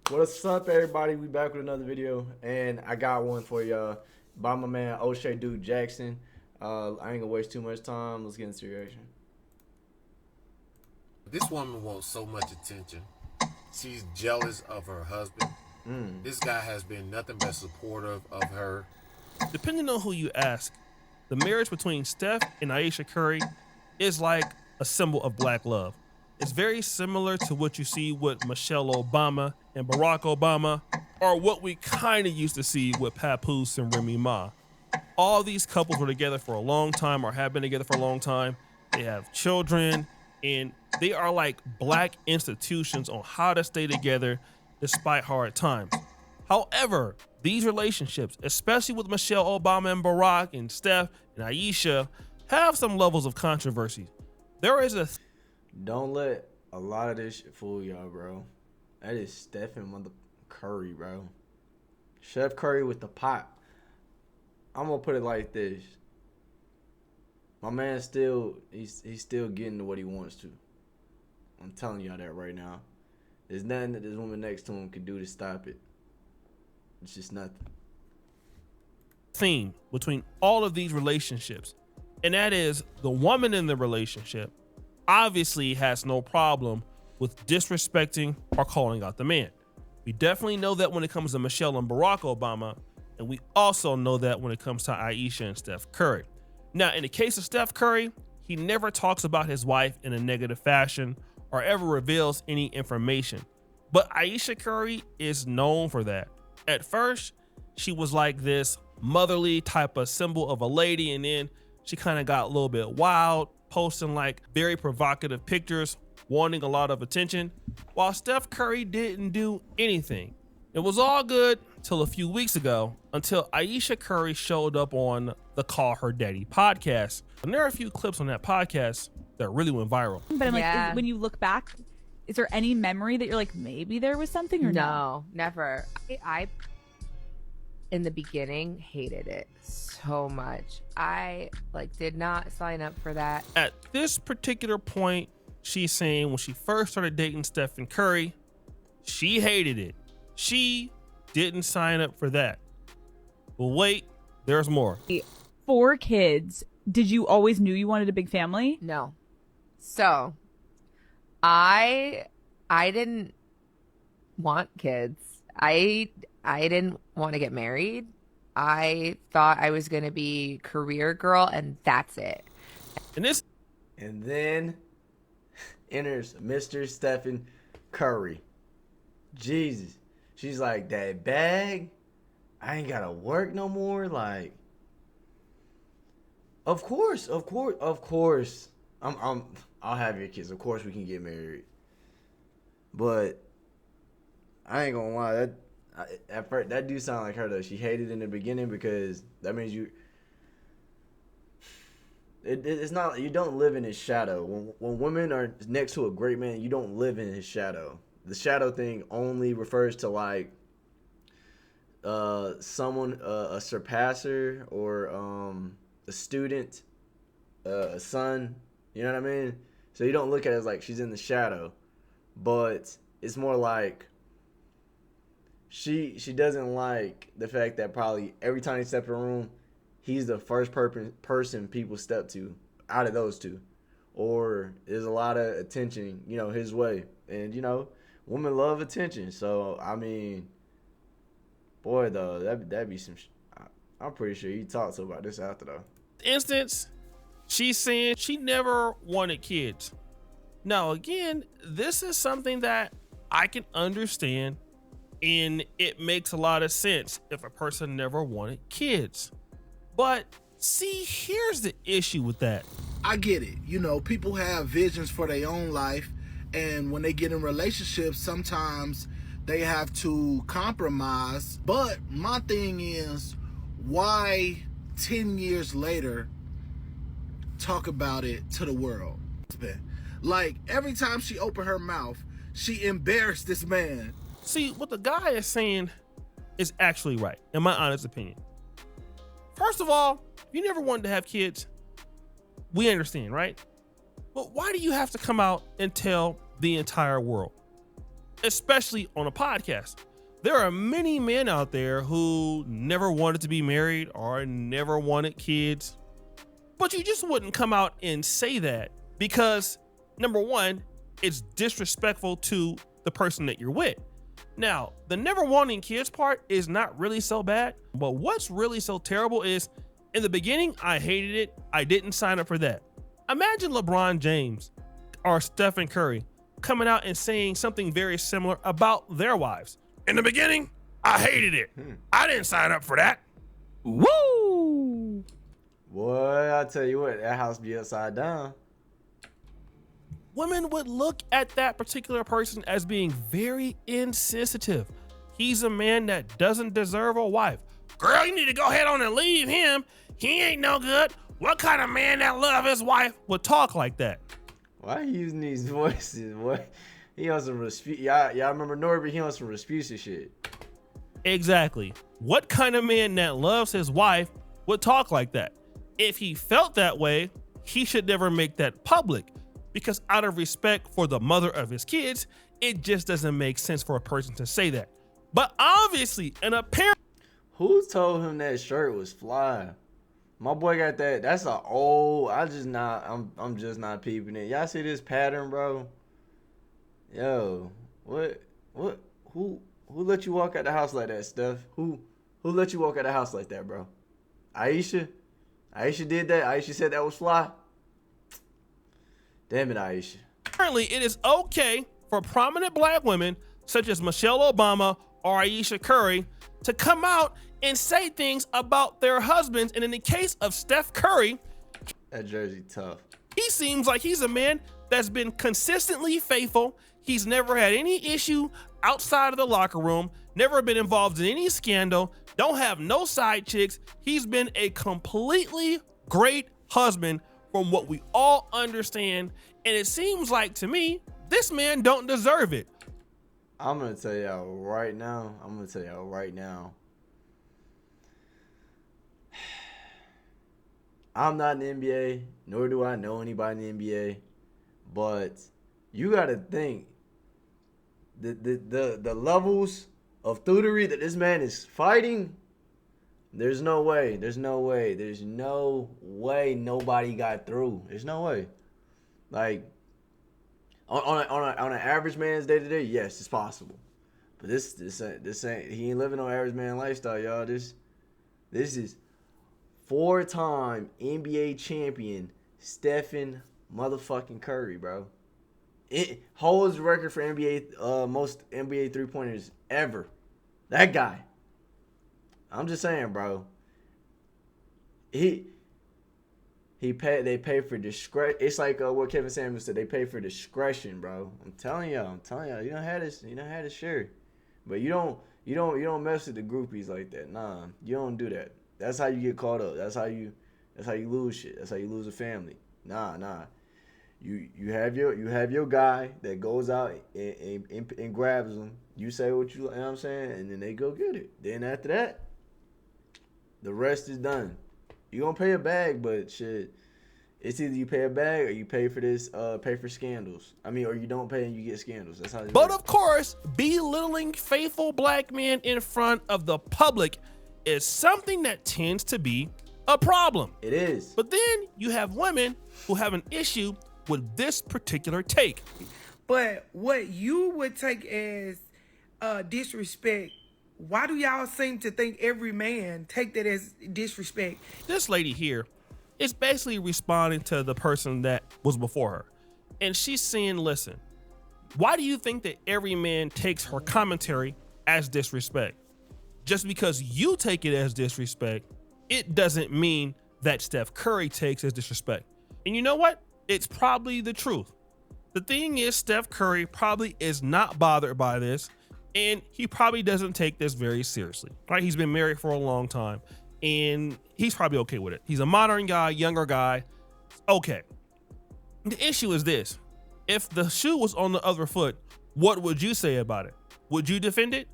What's up, everybody? We back with another video, and I got one for y'all by my man Oshay Duke Jackson. I ain't gonna waste too much time. Let's get into the reaction. This woman wants so much attention. She's jealous of her husband. This guy has been nothing but supportive of her. Depending on who you ask, the marriage between Steph and Ayesha Curry is like a symbol of black love. It's very similar to what you see with Michelle Obama and Barack Obama, or what we kind of used to see with Papoose and Remy Ma. All these couples were together for a long time or have been together for a long time. They have children, and they are like black institutions on how to stay together despite hard times. However, these relationships, especially with Michelle Obama and Barack and Steph and Ayesha, have some levels of controversy. There is a Don't let a lot of this shit fool y'all, bro. That is Steph and Mother Curry, bro. Chef Curry with the pot. I'm gonna put it like this. My man he's still getting to what he wants to. I'm telling y'all that right now. There's nothing that this woman next to him can do to stop it. It's just nothing. theme between all of these relationships, and that is the woman in the relationship obviously has no problem with disrespecting or calling out the man. We definitely know that when it comes to Michelle and Barack Obama, and we also know that when it comes to Ayesha and Steph Curry. Now, in the case of Steph Curry, he never talks about his wife in a negative fashion or ever reveals any information. But Ayesha Curry is known for that. At first, she was like this motherly type of symbol of a lady, and then she kind of got a little bit wild, posting like very provocative pictures, wanting a lot of attention, while Steph Curry didn't do anything. It was all good till a few weeks ago, until Ayesha Curry showed up on the Call Her Daddy podcast. And there are a few clips on that podcast that really went viral. But I'm Yeah. like, when you look back, is there any memory that you're like, maybe there was something or No, never. I in the beginning hated it so much. I did not sign up for that. At this particular point, she's saying when she first started dating Stephen Curry, she hated it. She didn't sign up for that. But wait, there's more. 4 kids. Did you always knew you wanted a big family? No. So, I didn't want kids. I didn't want to get married. I thought I was going to be career girl and that's it. And then enters Mr. Stephen Curry. Jesus. She's like, that bag? I ain't gotta work no more. Like, of course. I'll have your kids. Of course we can get married. But I ain't gonna lie, at first that do sound like her though. She hated in the beginning because that means it's not, you don't live in his shadow. When women are next to a great man, you don't live in his shadow. The shadow thing only refers to like someone, a surpasser, or a student, a son. You know what I mean? So you don't look at it as like she's in the shadow, but it's more like she doesn't like the fact that probably every time they step in a room, he's the first person people step to out of those two, or there's a lot of attention, his way, and women love attention. So I mean, boy, though, that'd be some. I'm pretty sure he talked about this after though. Instance, she's saying she never wanted kids. Now, again, this is something that I can understand, and it makes a lot of sense if a person never wanted kids. But see, here's the issue with that. I get it. People have visions for their own life, and when they get in relationships, sometimes they have to compromise. But my thing is, why 10 years later talk about it to the world? Like, every time she opened her mouth, she embarrassed this man. See, what the guy is saying is actually right, in my honest opinion. First of all, if you never wanted to have kids, we understand, right? But why do you have to come out and tell the entire world? especially on a podcast. There are many men out there who never wanted to be married or never wanted kids, but you just wouldn't come out and say that because, number one, it's disrespectful to the person that you're with. Now, the never wanting kids part is not really so bad, but what's really so terrible is in the beginning, I hated it. I didn't sign up for that. Imagine LeBron James or Steph Curry coming out and saying something very similar about their wives. In the beginning, I hated it. I didn't sign up for that. Woo! Boy, I tell you what, that house be upside down. Women would look at that particular person as being very insensitive. He's a man that doesn't deserve a wife. Girl, you need to go ahead on and leave him. He ain't no good. What kind of man that love his wife would talk like that? Why are you using these voices? What? He on some y'all remember Norbert? He on some Rasputin shit. Exactly. What kind of man that loves his wife would talk like that? If he felt that way, he should never make that public, because out of respect for the mother of his kids, it just doesn't make sense for a person to say that. But obviously, an apparent. Who told him that shirt was fly? My boy got that. That's a old. I'm just not peeping it. Y'all see this pattern, bro? Yo, what? Who let you walk out the house like that, Steph? Who let you walk out the house like that, bro? Ayesha? Ayesha did that? Ayesha said that was fly? Damn it, Ayesha. Apparently, it is okay for prominent black women such as Michelle Obama or Ayesha Curry to come out and say things about their husbands. And in the case of Steph Curry, that jersey tough. He seems like he's a man that's been consistently faithful. He's never had any issue outside of the locker room, never been involved in any scandal, don't have no side chicks. He's been a completely great husband from what we all understand. And it seems like to me, this man don't deserve it. I'm going to tell y'all right now. I'm not in the NBA, nor do I know anybody in the NBA. But you got to think the levels of thuggery that this man is fighting. There's no way nobody got through. There's no way. Like on an average man's day to day, yes, it's possible. But this ain't. He ain't living on average man lifestyle, y'all. This is 4-time NBA champion Stephen motherfucking Curry, bro. It holds the record for NBA most NBA 3-pointers ever. That guy. I'm just saying, bro. They pay for discretion. It's like what Kevin Samuels said. They pay for discretion, bro. I'm telling y'all. You don't have this shirt, but you don't mess with the groupies like that. Nah, you don't do that. That's how you get caught up. That's how you lose shit. That's how you lose a family. Nah. You have your guy that goes out and grabs them. You say what you know what I'm saying, and then they go get it. Then after that, the rest is done. You gonna pay a bag, but shit, it's either you pay a bag or you pay for this, pay for scandals. I mean, or you don't pay and you get scandals. That's how. But of course, belittling faithful black men in front of the public is something that tends to be a problem. It is. But then you have women who have an issue with this particular take. But what you would take as disrespect, why do y'all seem to think every man take that as disrespect? This lady here is basically responding to the person that was before her. And she's saying, listen, why do you think that every man takes her commentary as disrespect? Just because you take it as disrespect, it doesn't mean that Steph Curry takes as disrespect. And you know what? It's probably the truth. The thing is, Steph Curry probably is not bothered by this, and he probably doesn't take this very seriously, right? He's been married for a long time, and he's probably okay with it. He's a modern guy, younger guy. Okay. The issue is this. If the shoe was on the other foot, what would you say about it? Would you defend it?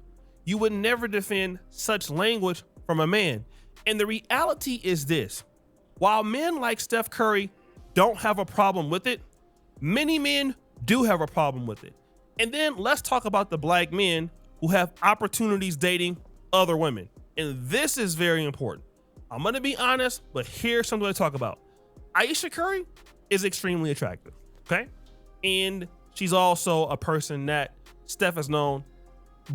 You would never defend such language from a man. And the reality is this. While men like Steph Curry don't have a problem with it, many men do have a problem with it. And then let's talk about the black men who have opportunities dating other women. And this is very important. I'm going to be honest, but here's something to talk about. Ayesha Curry is extremely attractive, okay? And she's also a person that Steph has known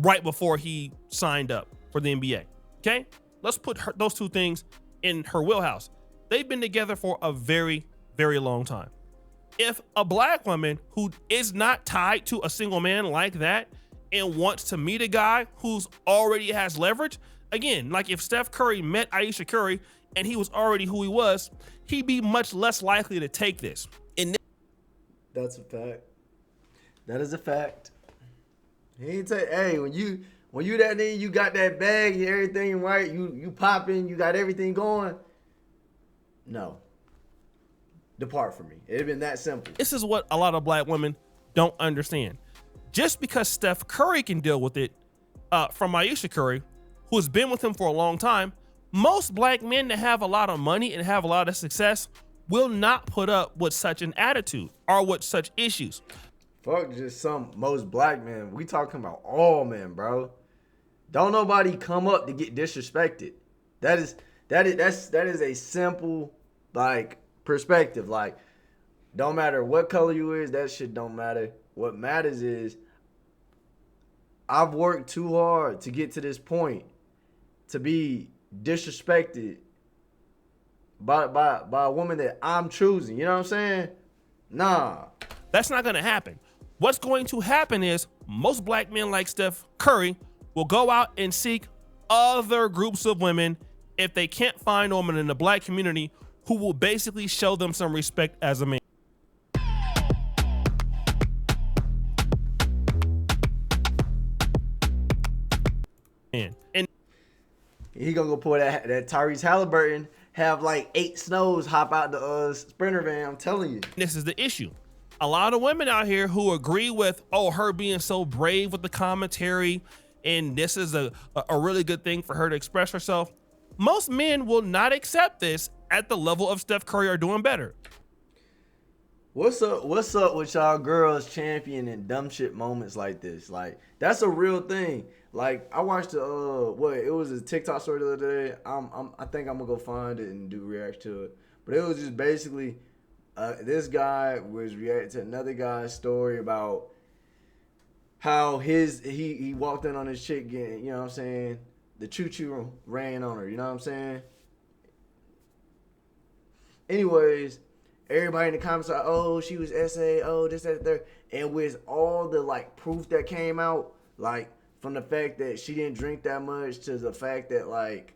right before he signed up for the NBA, okay? Let's put those two things in her wheelhouse. They've been together for a very, very long time. If a black woman who is not tied to a single man like that and wants to meet a guy who's already has leverage, again, like if Steph Curry met Ayesha Curry and he was already who he was, he'd be much less likely to take this. And That's a fact. That is a fact. He ain't take. Hey, when you that nigga, you got that bag, and everything right. You popping, you got everything going. No. Depart from me. It'd been that simple. this is what a lot of black women don't understand. Just because Steph Curry can deal with it from Ayesha Curry, who has been with him for a long time, most black men that have a lot of money and have a lot of success will not put up with such an attitude or with such issues. Fuck just most black men. We talking about all men, bro. Don't nobody come up to get disrespected. That is a simple like perspective. Like, don't matter what color you is, that shit don't matter. What matters is I've worked too hard to get to this point to be disrespected by a woman that I'm choosing. You know what I'm saying? Nah. That's not going to happen. What's going to happen is most black men like Steph Curry will go out and seek other groups of women if they can't find a woman in the black community who will basically show them some respect as a man. And He gonna go pull that Tyrese Halliburton, have like 8 snows hop out the Sprinter van. I'm telling you. this is the issue. A lot of women out here who agree with, her being so brave with the commentary, and this is a really good thing for her to express herself. Most men will not accept this at the level of Steph Curry or doing better. What's up with y'all girls championing dumb shit moments like this? Like, that's a real thing. Like, I watched it was a TikTok story the other day. I think I'm gonna go find it and do react to it. But it was just basically this guy was reacting to another guy's story about how he walked in on his chick getting, you know what I'm saying, the choo-choo ran on her, you know what I'm saying? Anyways, everybody in the comments are, oh, she was SA, oh, this, that, there. And with all the, like, proof that came out, like, from the fact that she didn't drink that much to the fact that, like,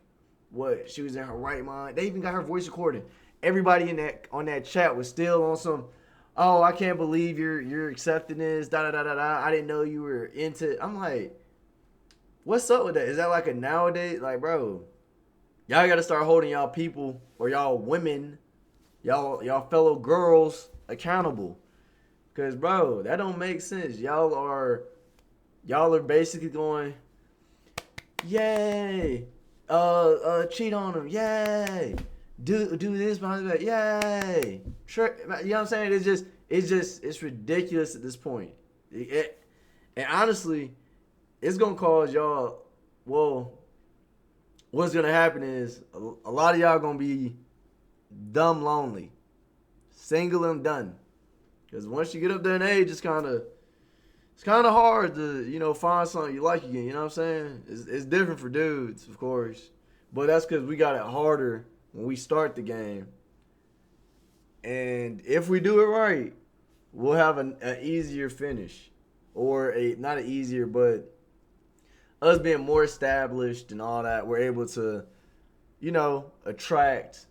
she was in her right mind. They even got her voice recorded. Everybody on that chat was still on some, oh, I can't believe you're accepting this, da-da-da-da-da. I didn't know you were into it. I'm like, what's up with that? Is that like a nowadays? Like, bro, y'all got to start holding y'all people or y'all women, y'all fellow girls accountable. Because, bro, that don't make sense. Y'all are basically going, yay, cheat on them, yay, do this behind the back, yay, sure, you know what I'm saying? It's ridiculous at this point. And honestly, it's gonna cause y'all. Well, what's gonna happen is a lot of y'all gonna be dumb lonely, single and done. Because once you get up there in age, it's kind of hard to, find something you like again. You know what I'm saying? It's different for dudes, of course. But that's because we got it harder when we start the game. And if we do it right, we'll have an easier finish. Or not an easier, but us being more established and all that, we're able to, attract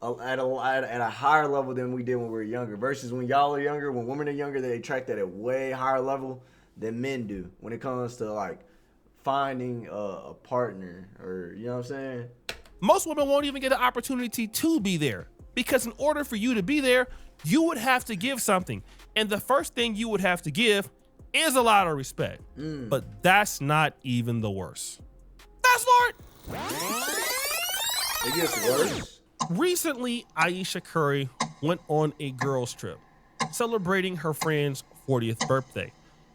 at a higher level than we did when we were younger. Versus when y'all are younger, when women are younger, they attract at a way higher level than men do when it comes to like finding a partner, or you know what I'm saying? Most women won't even get an opportunity to be there, because in order for you to be there, you would have to give something. And the first thing you would have to give is a lot of respect. But that's not even the worst. Fast forward. It gets worse. Recently, Ayesha Curry went on a girls trip celebrating her friend's 40th birthday.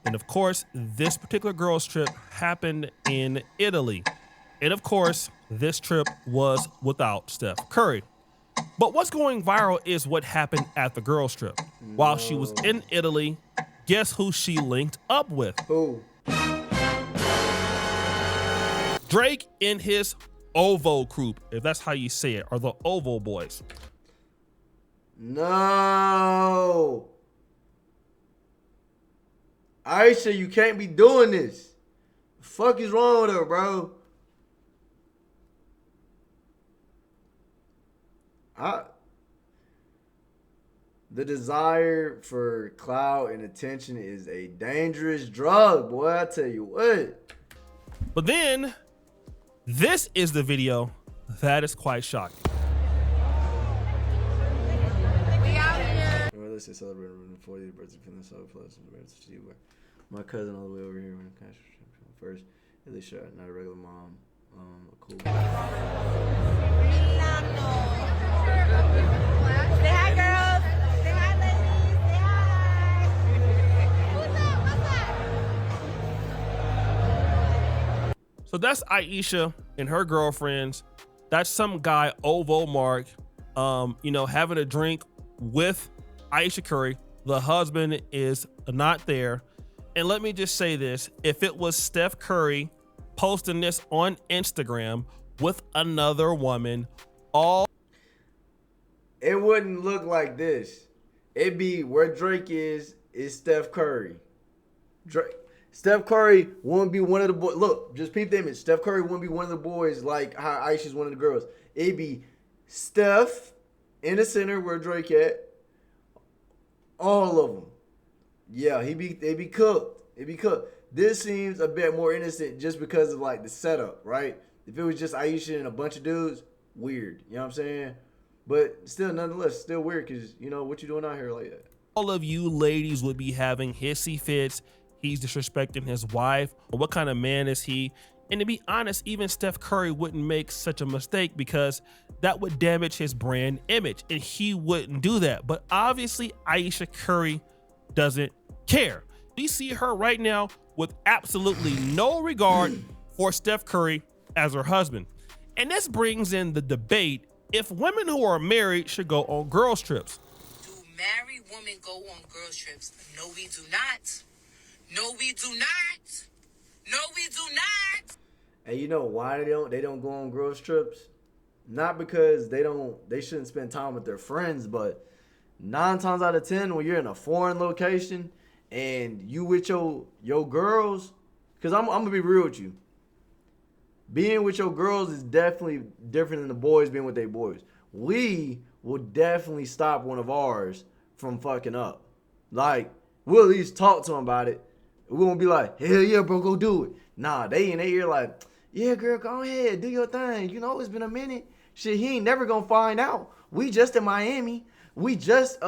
And of course, this particular girls trip happened in Italy. And of course, this trip was without Steph Curry. But what's going viral is what happened at the girls trip. While she was in Italy, guess who she linked up with? Who? Drake and his OVO group, if that's how you say it, or the OVO boys. No. Ayesha, you can't be doing this. The fuck is wrong with her, bro? The desire for clout and attention is a dangerous drug, boy. I tell you what. But then, this is the video that is quite shocking. We out here. Well, let's say celebrating the 40th birthday, feeling so close. My cousin all the way over here when the first, at least shot, not a regular mom. A cool. Say hi, girls. Say hi, ladies. Say hi. What's up? What's up? So that's Ayesha and her girlfriends. That's some guy, OVO Mark, having a drink with Ayesha Curry. The husband is not there. And let me just say this. If it was Steph Curry posting this on Instagram with another woman, it wouldn't look like this. It'd be where Drake is Steph Curry. Steph Curry wouldn't be one of the boys. Look, just peep the image. Steph Curry wouldn't be one of the boys like how Aisha's one of the girls. It'd be Steph in the center where Drake at. All of them. Yeah, they'd be cooked. It'd be cooked. This seems a bit more innocent just because of like the setup, right? If it was just Ayesha and a bunch of dudes, weird. You know what I'm saying? But still, nonetheless, still weird because, what you doing out here like that? all of you ladies would be having hissy fits. He's disrespecting his wife. What kind of man is he? And to be honest, even Steph Curry wouldn't make such a mistake because that would damage his brand image, and he wouldn't do that. But obviously, Ayesha Curry doesn't care. We see her right now with absolutely no regard for Steph Curry as her husband. And this brings in the debate if women who are married should go on girls trips. Do married women go on girls trips? No, we do not. No, we do not. No, we do not. And you know why they don't go on girls trips? Not because they shouldn't spend time with their friends, but 9 times out of 10 when you're in a foreign location and you with your girls, because I'm gonna be real with you. Being with your girls is definitely different than the boys being with their boys. We will definitely stop one of ours from fucking up. Like, we'll at least talk to them about it. We won't be like, hell yeah, bro, go do it. Nah, they in their ear like, yeah, girl, go ahead, do your thing. You know, it's been a minute. Shit, he ain't never gonna find out. We just in Miami. We just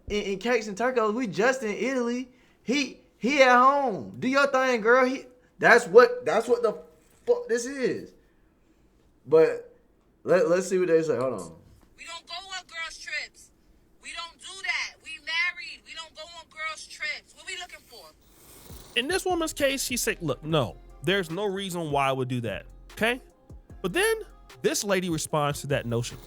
in Cakes and Turcos. We just in Italy. He at home. Do your thing, girl. That's what the fuck this is. But let's see what they say. Hold on. We don't go on girls trips. We don't do that. We married. We don't go on girls trips. What we looking for? In this woman's case, she said, look, no, there's no reason why I would do that. Okay. But then this lady responds to that notion.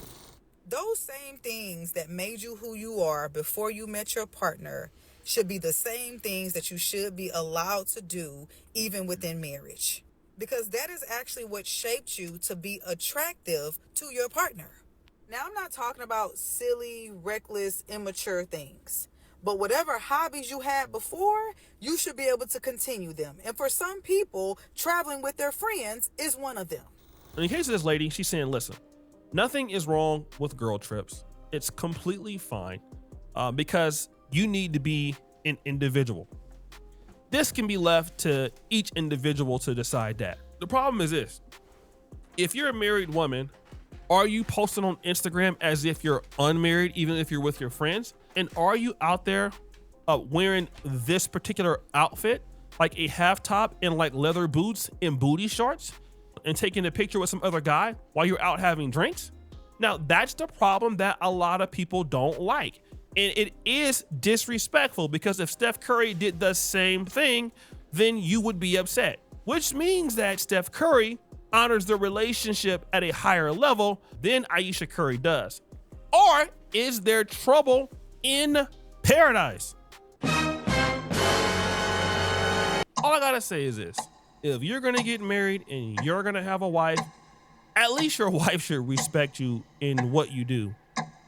Those same things that made you who you are before you met your partner should be the same things that you should be allowed to do even within marriage. Because that is actually what shaped you to be attractive to your partner. Now, I'm not talking about silly, reckless, immature things. But whatever hobbies you had before, you should be able to continue them. And for some people, traveling with their friends is one of them. In the case of this lady, she's saying, listen, nothing is wrong with girl trips. It's completely fine because you need to be an individual. This can be left to each individual to decide that. The problem is this. If you're a married woman, are you posting on Instagram as if you're unmarried, even if you're with your friends? And are you out there wearing this particular outfit, like a half top and like leather boots and booty shorts, and taking a picture with some other guy while you're out having drinks? Now, that's the problem that a lot of people don't like. And it is disrespectful because if Steph Curry did the same thing, then you would be upset, which means that Steph Curry honors the relationship at a higher level than Ayesha Curry does. Or is there trouble in paradise? All I gotta say is this: if you're gonna get married and you're gonna have a wife, at least your wife should respect you in what you do.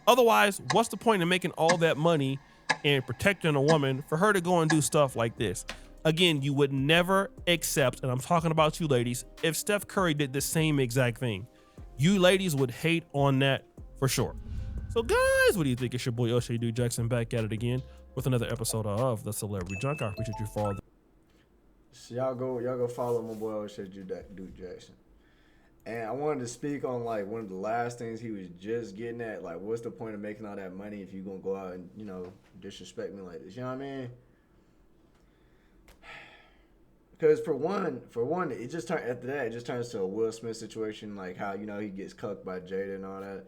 Otherwise, what's the point of making all that money and protecting a woman for her to go and do stuff like this? Again, you would never accept, and I'm talking about you ladies, if Steph Curry did the same exact thing. You ladies would hate on that for sure. So guys, what do you think? It's your boy Oshay Duke Jackson back at it again with another episode of The Celebrity Junk. I appreciate you for all the... So y'all go follow my boy Oshay Duke Jackson. And I wanted to speak on like one of the last things he was just getting at. Like, what's the point of making all that money if you're gonna go out and, you know, disrespect me like this? You know what I mean? Because for one, it just turned after that. It just turns to a Will Smith situation, like how, you know, he gets cucked by Jada and all that,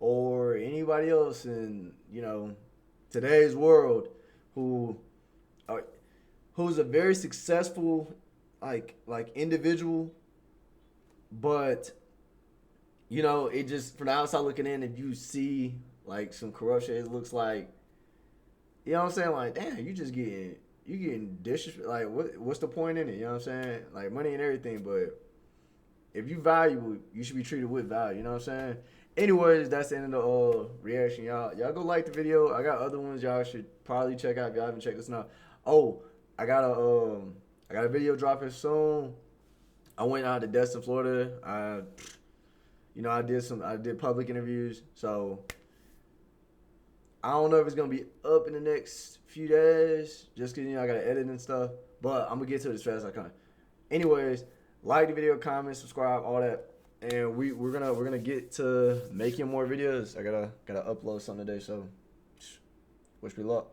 or anybody else in, you know, today's world who's a very successful like individual. But, you know, it just, from the outside looking in, if you see, like, some corruption, it looks like, you know what I'm saying? Like, damn, you getting disrespect. Like, what's the point in it? You know what I'm saying? Like, money and everything, but if you valuable, you should be treated with value. You know what I'm saying? Anyways, that's the end of the reaction, y'all. Y'all go like the video. I got other ones y'all should probably check out if y'all haven't checked this out. Oh, I got a video dropping soon. I went out to Destin, Florida. I did public interviews. So I don't know if it's gonna be up in the next few days, just cause, you know, I gotta edit and stuff. But I'm gonna get to it as fast as I can. Anyways, like the video, comment, subscribe, all that, and we're gonna get to making more videos. I gotta upload something today, so wish me luck.